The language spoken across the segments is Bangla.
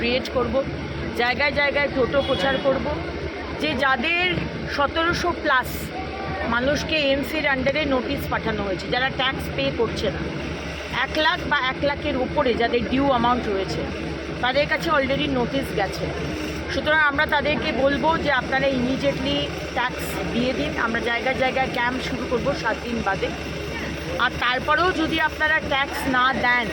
ক্রিয়েট করব, জায়গায় জায়গায় টোটো প্রচার করব, যে যাদের 1700+ মানুষকে এমসির আন্ডারে নোটিশ পাঠানো হয়েছে, যারা ট্যাক্স পে করছে না, 1 লাখ বা 1 লাখের উপরে যাদের ডিউ অ্যামাউন্ট রয়েছে, তাদের কাছে অলরেডি নোটিশ গেছে। সুতরাং আমরা তাদেরকে বলবো যে আপনারা ইমিডিয়েটলি ট্যাক্স দিয়ে দিন। আমরা জায়গায় জায়গায় ক্যাম্প শুরু করব 7 দিন বাদে। আর তারপরেও যদি আপনারা ট্যাক্স না দেন,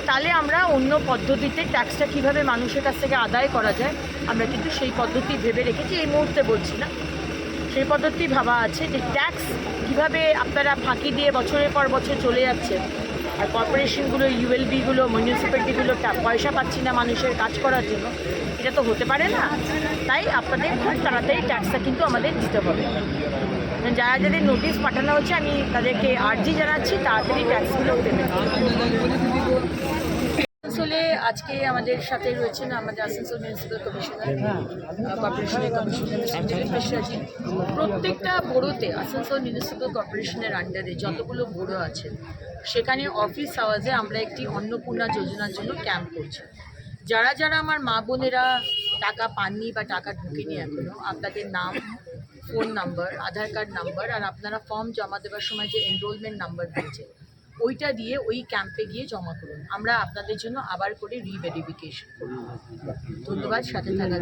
তাহলে আমরা অন্য পদ্ধতিতে ট্যাক্সটা কীভাবে মানুষের কাছ থেকে আদায় করা যায়, আমরা কিন্তু সেই পদ্ধতি ভেবে রেখেছি। এই মুহূর্তে বলছি না, সেই পদ্ধতি ভাবা আছে যে ট্যাক্স কীভাবে আপনারা ফাঁকি দিয়ে বছরের পর বছর চলে যাচ্ছে, আর কর্পোরেশনগুলো, ইউএলবিগুলো, মিউনিসিপ্যালিটিগুলো পয়সা পাচ্ছি না মানুষের কাজ করার জন্য, এটা তো হতে পারে না। তাই আপনাদের খুব তাড়াতাড়ি ট্যাক্সটা কিন্তু আমাদের দিতে হবে। যারা যাদের নোটিশ পাঠানো হচ্ছে, আমি তাদেরকে আর্জি জানাচ্ছি তাড়াতাড়ি ট্যাক্সগুলো পেমেন্ট করতে। আসানসোলে আজকে আমাদের সাথে রয়েছেন আমাদের আসানসোল মিউনিসিপ্যাল কমিশনার, কর্পোরেশনের কমিশনার মিস্টার। প্রত্যেকটা বোরোতে, আসানসোল মিউনিসিপ্যাল কর্পোরেশনের আন্ডারে যতগুলো বোরো আছে, সেখানে অফিস আওয়াজে আমরা একটি অন্নপূর্ণা যোজনার জন্য ক্যাম্প করছি। যারা যারা আমার মা বোনেরা টাকা পাননি বা টাকা ঢুকেনি এখনও, আপনাদের নাম, ফোন নাম্বার, আধার কার্ড নাম্বার, আর আপনারা ফর্ম জমা দেওয়ার সময় যে এনরোলমেন্ট নাম্বার দিয়েছে, ওইটা দিয়ে ওই ক্যাম্পে গিয়ে জমা করুন। আমরা আপনাদের জন্য আবার করে রিভেরিফিকেশন করব। ধন্যবাদ সাথে থাকার জন্য।